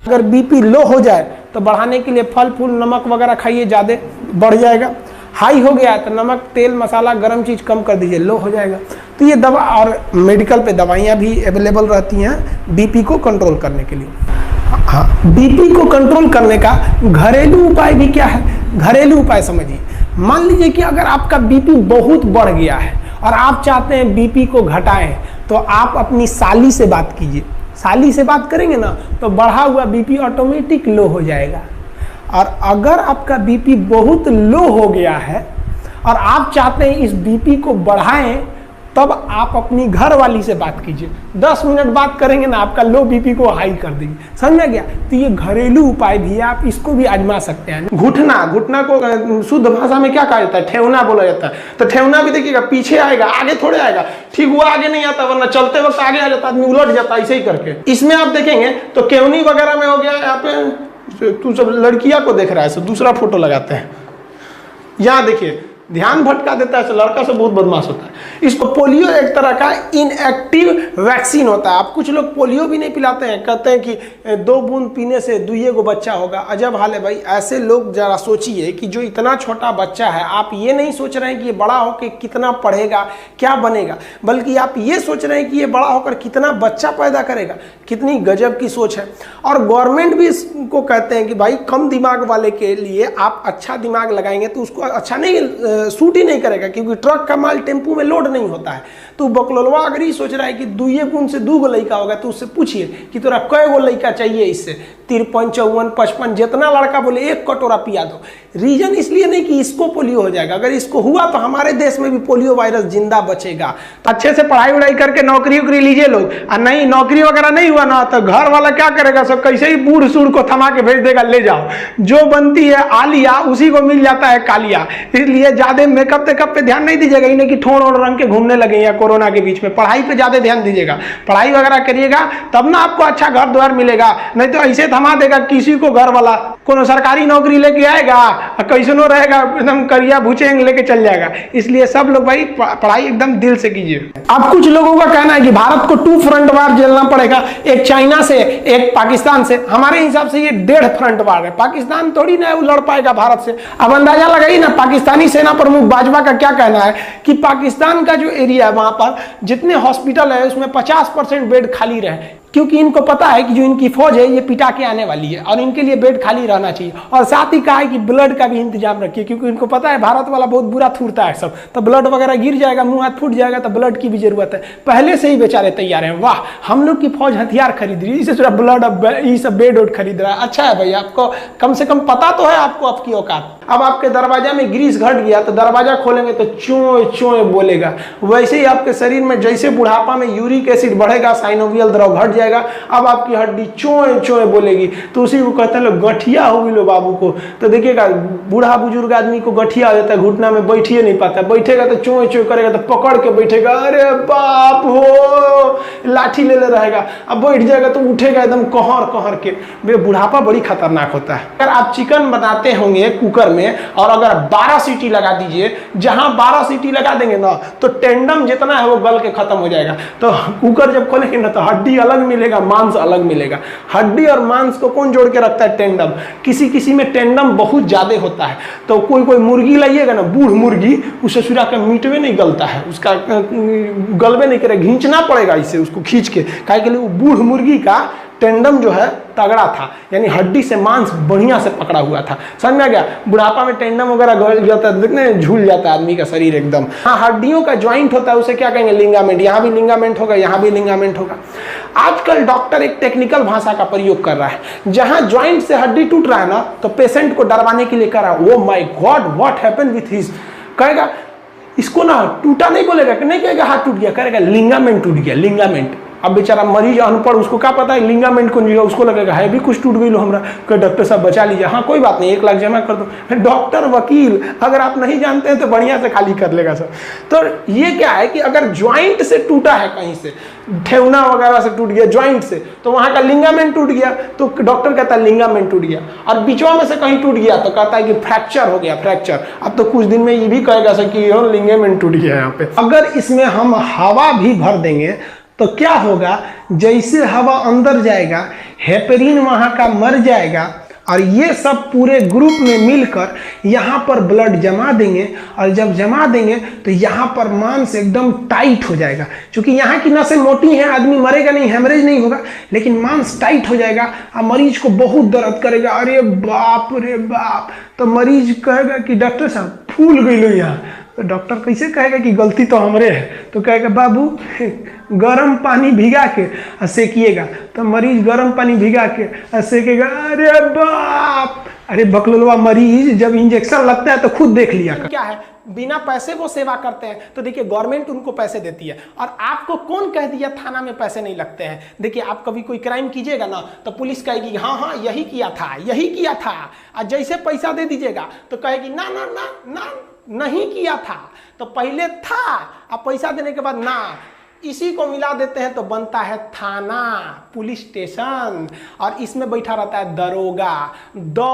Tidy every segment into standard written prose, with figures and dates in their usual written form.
अगर BP low हो जाए तो बढ़ाने के लिए फल फूल नमक वगैरह खाइए, ज़्यादा बढ़ जाएगा। हाई हो गया तो नमक तेल मसाला गर्म चीज़ कम कर दीजिए, लो हो जाएगा। तो ये दवा और मेडिकल पे दवाइयाँ भी अवेलेबल रहती हैं बीपी को कंट्रोल करने के लिए। हाँ, बीपी को कंट्रोल करने का घरेलू उपाय भी क्या है, घरेलू उपाय समझिए। मान लीजिए कि अगर आपका बीपी बहुत बढ़ गया है और आप चाहते हैं बीपी को घटाएं, तो आप अपनी साली से बात कीजिए। साली से बात करेंगे ना तो बढ़ा हुआ बीपी ऑटोमेटिक लो हो जाएगा। और अगर आपका बीपी बहुत लो हो गया है और आप चाहते हैं इस बीपी को बढ़ाएं, तब आप अपनी घर वाली से बात कीजिए। 10 मिनट बात करेंगे ना, आपका लो बीपी को हाई कर देंगे। समझ में गया? तो ये घरेलू उपाय भी है, आप इसको भी आजमा सकते हैं। घुटना को शुद्ध भाषा में क्या कहा जाता है? ठेवना बोला जाता है। तो ठेवना भी देखिएगा, पीछे आएगा, आगे थोड़े आएगा। ठीक हुआ आगे नहीं आता, वरना चलते वक्त आगे आ जाता, आदमी उलट जाता, ऐसे ही करके। इसमें आप देखेंगे तो केवनी वगैरह में हो गया। यहाँ पे तू सब लड़कियां को देख रहा है, दूसरा फोटो लगाते हैं। यहाँ देखिए, ध्यान भटका देता है, लड़का से बहुत बदमाश होता है। इसको पोलियो एक तरह का इनएक्टिव वैक्सीन होता है। आप कुछ लोग पोलियो भी नहीं पिलाते हैं, कहते हैं कि 2 बूंद पीने से 2 को बच्चा होगा। अजब हाल है भाई। ऐसे लोग जरा सोचिए कि जो इतना छोटा बच्चा है, आप ये नहीं सोच रहे हैं कि ये बड़ा होकर कितना पढ़ेगा, क्या बनेगा, बल्कि आप ये सोच रहे हैं कि ये बड़ा होकर कितना बच्चा पैदा करेगा। कितनी गजब की सोच है। और गवर्नमेंट भी इसको कहते हैं कि भाई कम दिमाग वाले के लिए आप अच्छा दिमाग लगाएंगे तो उसको अच्छा नहीं सूट ही नहीं करेगा, क्योंकि ट्रक का माल टेम्पू में लोड नहीं होता है। तो बकलोलवा अगर ये सोच रहा है कि 2 गुण से 2 लड़का होगा, तो उससे पूछिए कि तोरा कै गो लड़का चाहिए। इससे 53, 54, 55 जितना लड़का बोले 1 कटोरा पिया दो। रीजन इसलिए नहीं कि इसको पोलियो हो जाएगा, अगर इसको हुआ तो हमारे देश में भी पोलियो वायरस जिंदा बचेगा। तो अच्छे से पढ़ाई वढ़ाई करके नौकरी वोकरी लीजिए लोग। और नहीं नौकरी वगैरह नहीं हुआ ना, तो घर वाला क्या करेगा, सब कैसे ही बूढ़ सूढ़ को थमा के भेज देगा, ले जाओ। जो बनती है आलिया उसी को मिल जाता है कालिया। इसलिए ज्यादा मेकअप टेकअप पे ध्यान नहीं दीजिएगा, इन्हें कि ठोड़ और रंग के घूमने लगे या कोरोना के बीच में। पढ़ाई पे ज्यादा ध्यान दीजिएगा, पढ़ाई वगैरह करिएगा, तब ना आपको अच्छा घर द्वार मिलेगा। नहीं तो ऐसे थमा देगा किसी को घर वाला, कोनो सरकारी नौकरी लेके आएगा, कैसनो रहेगा, एकदम करिया भूचेंग लेके चल जाएगा। इसलिए सब लोग भाई पढ़ाई एकदम दिल से कीजिए। अब कुछ लोगों का कहना है कि भारत को 2 फ्रंट वार झेलना पड़ेगा, एक चाइना से, एक पाकिस्तान से। हमारे हिसाब से ये 1.5 फ्रंट वार है। पाकिस्तान थोड़ी ना लड़ पाएगा भारत से। अब अंदाजा लगाइए ना, पाकिस्तानी सेना प्रमुख बाजवा का क्या कहना है कि पाकिस्तान का जो एरिया है वहां पर जितने हॉस्पिटल है उसमें 50% बेड खाली रहे, क्योंकि इनको पता है कि जो इनकी फौज है ये पिटा के आने वाली है और इनके लिए बेड खाली रहना चाहिए। और साथ ही कहा है कि ब्लड का भी इंतजाम रखिए, क्योंकि इनको पता है भारत वाला बहुत बुरा थूरता है सब, तो ब्लड वगैरह गिर जाएगा, मुंह हाथ फूट जाएगा, तो ब्लड की भी जरूरत है। पहले से ही बेचारे तैयार हैं। वाह, हम लोग की फौज हथियार खरीद रही है, इसे थोड़ा ब्लड ये सब बेड वेड खरीद रहा है। अच्छा है भाई, आपको कम से कम पता तो है आपको आपकी औकात। अब आपके दरवाजा में ग्रीस घट गया तो दरवाजा खोलेंगे तो चोए चोए बोलेगा। वैसे ही आपके शरीर में जैसे बुढ़ापा में यूरिक एसिड बढ़ेगा, साइनोवियल द्रव घट जाएगा, अब आपकी हड्डी चोए चोए बोलेगी। तो उसी को कहते हैं लोग गठिया हो गई लो बाबू को। तो देखिएगा बूढ़ा बुजुर्ग आदमी को गठिया हो जाता है, घुटना में बैठिए नहीं पाता, बैठेगा तो चोए चोए करेगा, तो पकड़ के बैठेगा, अरे बाप हो, लाठी ले ले रहेगा। अब बैठ जाएगा तो उठेगा एकदम कहर कहर के। बुढ़ापा बड़ी खतरनाक होता है। अगर आप चिकन बनाते होंगे कुकर में और अगर 12 सीटी लगा दीजिए, जहां 12 सीटी लगा देंगे ना तो टेंडम जितना है वो गल के खत्म हो जाएगा। तो कुकर जब खोलेंगे ना तो हड्डी अलग मिलेगा, मांस अलग मिलेगा। हड्डी और मांस को कौन जोड़ के रखता है? टेंडम। किसी किसी में टेंडम बहुत ज्यादा होता है। तो कोई कोई मुर्गी लाइएगा ना, बूढ़ मुर्गी, उसे सुरा का मीट में नहीं गलता है, उसका गलबे नहीं करेगा, घींचना पड़ेगा इसे, उसको खींच के। काहे के लिए? वो बूढ़ मुर्गी का टेंडम जो है तगड़ा था, यानी हड्डी से मांस बढ़िया से पकड़ा हुआ था। समझ में आ गया? बुढ़ापा में टेंडम वगैरह गल जाता है, देखने झूल जाता है आदमी का शरीर एकदम। हाँ, हड्डियों का ज्वाइंट होता है, उसे क्या कहेंगे? लिंगामेंट। यहाँ भी लिंगामेंट होगा, यहाँ भी लिंगामेंट होगा। आजकल डॉक्टर एक टेक्निकल भाषा का प्रयोग कर रहा है। जहां ज्वाइंट से हड्डी टूट रहा है ना, तो पेशेंट को डरवाने के लिए कह रहा है, oh my God what happened with his. कहेगा इसको ना टूटा नहीं बोलेगा, नहीं कहेगा हाथ टूट गया, कहेगा लिंगामेंट टूट गया, लिंगामेंट। अब बेचारा मरीज अनपढ़, उसको क्या पता है लिंगामेंट कौन जीगा, उसको लगेगा है भी कुछ टूट गई लो हमरा, कि डॉक्टर साहब बचा लीजिए। हाँ कोई बात नहीं, 1 लाख जमा कर दो। डॉक्टर वकील अगर आप नहीं जानते हैं तो बढ़िया से खाली कर लेगा सर। तो ये क्या है कि अगर ज्वाइंट से टूटा है, कहीं से ठेवना वगैरह से टूट गया ज्वाइंट से, तो वहां का लिंगामेंट टूट गया, तो डॉक्टर कहता है लिंगामेंट टूट गया। और बीचवा में से कहीं टूट गया तो कहता है कि फ्रैक्चर हो गया, फ्रैक्चर। अब तो कुछ दिन में ये भी कहेगा सर कि लिंगामेंट टूट गया यहाँ पे। अगर इसमें हम हवा भी भर देंगे तो क्या होगा? जैसे हवा अंदर जाएगा हेपेरिन वहाँ का मर जाएगा और ये सब पूरे ग्रुप में मिलकर यहाँ पर ब्लड जमा देंगे और जब जमा देंगे तो यहाँ पर मांस एकदम टाइट हो जाएगा। क्योंकि यहाँ की नसें मोटी हैं, आदमी मरेगा नहीं, हेमरेज नहीं होगा, लेकिन मांस टाइट हो जाएगा और मरीज को बहुत दर्द करेगा। अरे बाप रे बाप। तो मरीज कहेगा कि डॉक्टर साहब फूल गई लो यहाँ। तो डॉक्टर कैसे कहेगा कि गलती तो हमरे है? तो कहेगा बाबू गर्म पानी भिगा के सेकिएगा। तो मरीज गर्म पानी भिगा के सेकेगा। अरे बाप, अरे बकलोलवा मरीज जब इंजेक्शन लगता है तो खुद देख लिया कर। क्या है, बिना पैसे वो सेवा करते हैं। तो देखिए गवर्नमेंट उनको पैसे देती है और आपको कौन कह दिया थाना में पैसे नहीं लगते हैं? देखिए आप कभी कोई क्राइम कीजिएगा ना तो पुलिस कहेगी हाँ हाँ यही किया था, यही किया था। और जैसे पैसा दे दीजिएगा तो कहेगी ना ना ना ना नहीं किया था। तो पहले था, अब पैसा देने के बाद ना, इसी को मिला देते हैं तो बनता है थाना, पुलिस स्टेशन। और इसमें बैठा रहता है दरोगा। द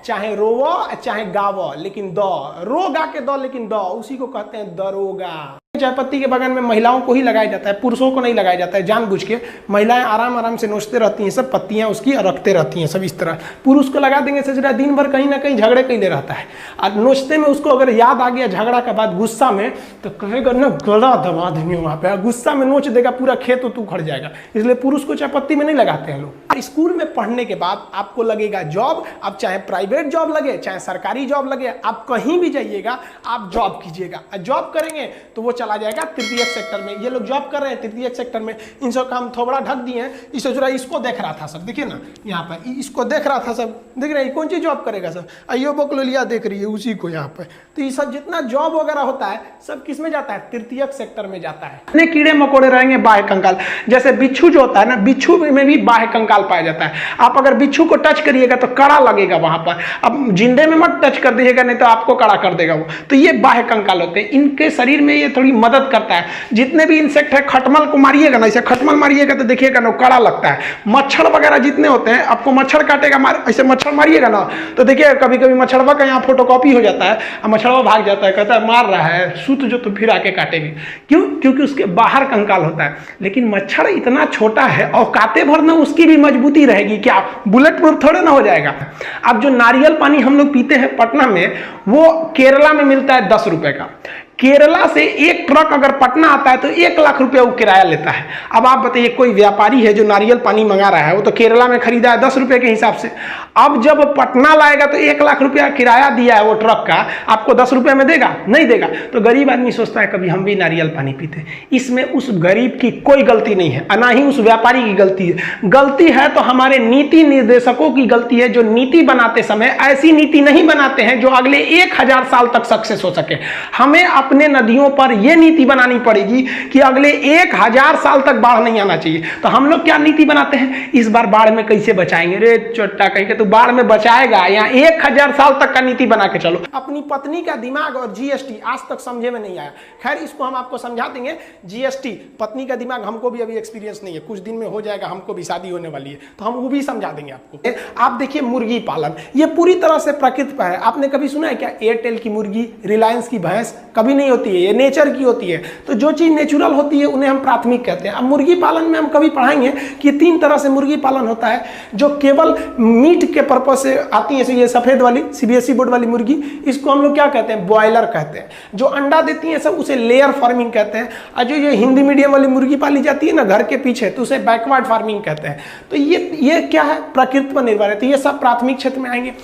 चाहे रोवो चाहे गावो, लेकिन द रो गा के द, लेकिन द उसी को कहते हैं दरोगा। चायपत्ती के बगान में महिलाओं को ही लगाया जाता है, पुरुषों को नहीं लगाया जाता है जानबूझ के। महिलाएं आराम आराम से नोचते रहती हैं, सब पत्तियां उसकी रखते रहती हैं सब इस तरह। पुरुष को लगा देंगे सजरा, दिन भर कहीं ना कहीं झगड़े कैले रहता है और नोचते में उसको अगर याद आ गया झगड़ा के बाद गुस्सा में तो कहेगा ना गला दबा देंगे वहां पे, गुस्सा में नोच देगा, पूरा खेत तो उखड़ जाएगा। इसलिए पुरुष को चायपत्ती में नहीं लगाते हैं लोग। स्कूल में पढ़ने के बाद आपको लगेगा जॉब, अब चाहे प्राइवेट जॉब लगे चाहे सरकारी जॉब लगे, आप कहीं भी जाइएगा आप जॉब कीजिएगा। जॉब करेंगे तो वो चला जाएगा तृतीयक सेक्टर में। ये लोग जॉब कर रहे हैं तृतीयक सेक्टर में, इन सब का हम थोबड़ा ढक दिए हैं। इस जरा इसको देख रहा था सब, देखिए ना यहाँ पर इसको देख रहा था सब, देख रहे हैं कौन सी जॉब करेगा सब? अयो बकलोलिया देख रही है उसी को यहाँ पर। तो ये सब जितना जॉब वगैरह होता है सब किस में जाता है? तृतीयक सेक्टर में जाता है। इतने कीड़े मकोड़े रहेंगे बाह्य कंकाल, जैसे बिच्छू जो होता है ना, बिच्छू में भी बाह्य कंकाल पाया जाता है। आप अगर बिच्छू को टच करिएगा तो कड़ा लगेगा वहां पर, अब जिंदे में मत टच कर दीजिएगा नहीं तो आपको कड़ा कर देगा वो। तो ये बाह्य कंकाल होते हैं, इनके शरीर में ये थोड़ी मदद करता है। जितने भी इंसेक्ट है, खटमल को मारिएगा ना, ऐसे खटमल मारिएगा तो देखिएगा ना कड़ा लगता है। मच्छर वगैरह जितने होते हैं, आपको मच्छर काटेगा, ऐसे मच्छर मारिएगा ना तो देखिएगा कभी कभी मच्छरवा का यहाँ फोटोकॉपी हो जाता है और मच्छरवा भाग जाता है, कहता है मार रहा है, सूत जो तो फिर आके काटेगी। क्यों? क्योंकि उसके बाहर कंकाल होता है। लेकिन मच्छर इतना छोटा है, औकाते भर ना उसकी भी मजबूती रहेगी, क्या बुलेट प्रूफ थोड़ा ना हो जाएगा। अब जो नारियल पानी हम लोग पीते हैं पटना में, वो केरला में मिलता है 10 रुपए का। केरला से एक ट्रक अगर पटना आता है तो 1 लाख रुपया वो किराया लेता है। अब आप बताइए कोई व्यापारी है जो नारियल पानी मंगा रहा है, वो तो केरला में खरीदा है 10 रुपये के हिसाब से। अब जब पटना लाएगा तो 1 लाख रुपया किराया दिया है वो ट्रक का, आपको 10 रुपये में देगा? नहीं देगा। तो गरीब आदमी सोचता है कभी हम भी नारियल पानी पीते। इसमें उस गरीब की कोई गलती नहीं है, ना ही उस व्यापारी की गलती है। गलती है तो हमारे नीति निर्देशकों की गलती है, जो नीति बनाते समय ऐसी नीति नहीं बनाते हैं जो अगले 1000 साल तक सक्सेस हो सके। हमें अपने नदियों पर यह नीति बनानी पड़ेगी कि अगले 1000 साल तक बाढ़ नहीं आना चाहिए। तो हम लोग क्या नीति बनाते हैं, इस बार बाढ़ में कैसे बचाएंगे? रे चोट्टा कहीं के तो बाढ़ में बचाएगा, यहाँ 1000 साल तक का नीति बना के चलो। अपनी पत्नी का दिमाग और जीएसटी आज तक समझे में नहीं आया। खैर इसको हम आपको समझा देंगे। जीएसटी पत्नी का दिमाग हमको भी अभी एक्सपीरियंस नहीं है, कुछ दिन में हो जाएगा, हमको भी शादी होने वाली है तो हम वो भी समझा देंगे आपको। आप देखिए मुर्गी पालन, ये पूरी तरह से प्रकृति पर है। आपने कभी सुना है क्या एयरटेल की मुर्गी, रिलायंस की भैंस? कभी नहीं होती है, ये नेचर की होती है। तो जो चीज नेचुरल होती है उन्हें हम प्राथमिक कहते हैं। अब मुर्गी पालन में हम कभी पढ़ाएंगे कि 3 तरह से मुर्गी पालन होता है, जो केवल मीट के पर्पज से आती है। ये सफेद वाली सीबीएसई बोर्ड वाली मुर्गी, इसको हम लोग क्या कहते हैं? ब्रॉयलर कहते हैं। जो अंडा देती है सब उसे लेयर फार्मिंग कहते हैं। और जो ये हिंदी मीडियम वाली मुर्गी पाली जाती है ना घर के पीछे, तो उसे बैकवर्ड फार्मिंग कहते हैं। तो ये क्या है? प्रकृति पर निर्भर है। तो ये सब प्राथमिक क्षेत्र में आएंगे।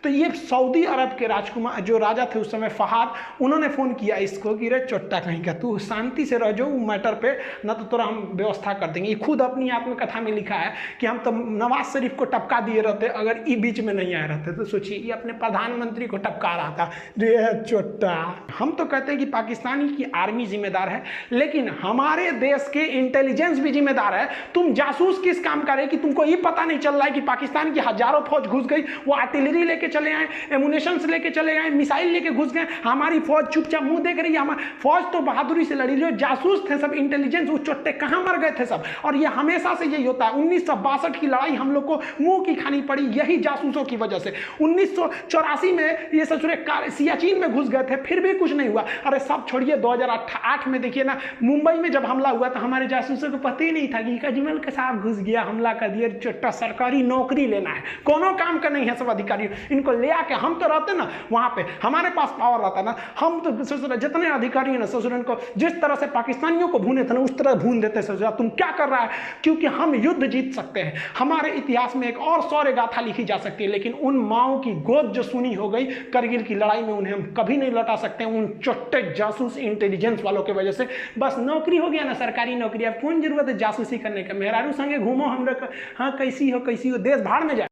तो ये सऊदी अरब के राजकुमार जो राजा थे उस समय फहाद, उन्होंने फोन किया इसको कि रे चोट्टा कहीं का तू शांति से रह जाओ मैटर पे, ना तो तोरा हम व्यवस्था कर देंगे। ये खुद अपनी आत्मकथा में लिखा है कि हम तो नवाज शरीफ को टपका दिए रहते अगर ये बीच में नहीं आए रहते। तो सोचिए ये अपने प्रधानमंत्री को टपका रहा था। रे चोट्टा, हम तो कहते हैं कि पाकिस्तानी की आर्मी जिम्मेदार है, लेकिन हमारे देश के इंटेलिजेंस भी जिम्मेदार है। तुम जासूस किस काम का रहे कि तुमको ये पता नहीं चल रहा है कि पाकिस्तान की हजारों फौज घुस गई, वो आर्टिलरी लेके चले आए, एमुनेशन लेके चले आए, मिसाइल लेके घुस गए, हमारी फौज चुपचाप मुंह देख रही है। हमारी फौज तो बहादुरी से लड़ी, जो जासूस थे सब, इंटेलिजेंस, वो चोट्टे कहां मर गए थे सब। और ये हमेशा से यही होता है। 1962 की लड़ाई हम लोग को मुंह की खानी पड़ी यही जासूसों की वजह से। 1984 में ये ससुरे सियाचिन में घुस गए थे, फिर भी कुछ नहीं हुआ। अरे सब छोड़िए, 2008 में देखिए ना, मुंबई में जब हमला हुआ तो हमारे जासूसों को पता ही नहीं था कि कजमल के साथ घुस गया, हमला कर दिया, चोट्टा सरकारी नौकरी लेना है, कोनो काम का नहीं है सब अधिकारी। इनको ले आके हम तो रहते ना वहां पे, हमारे पास पावर रहता ना, हम तो जितने अधिकारी हैं ना ससुरन को जिस तरह से पाकिस्तानियों को भूने थे ना उस तरह भून देते ससुरा। तुम क्या कर रहा है? क्योंकि हम युद्ध जीत सकते हैं। हमारे इतिहास में एक और शौर्य गाथा लिखी जा सकती है, लेकिन उन माओ की गोद जो सुनी हो गई करगिल की लड़ाई में, उन्हें हम कभी नहीं लौटा सकते उन चोट्टे जासूस इंटेलिजेंस वालों की वजह से। बस नौकरी हो गया ना, सरकारी नौकरी, अब कौन जरूरत है जासूसी करने का? मेहरारू संगे घूमो हम लोग, हाँ कैसी हो देश भाड़ में जाए।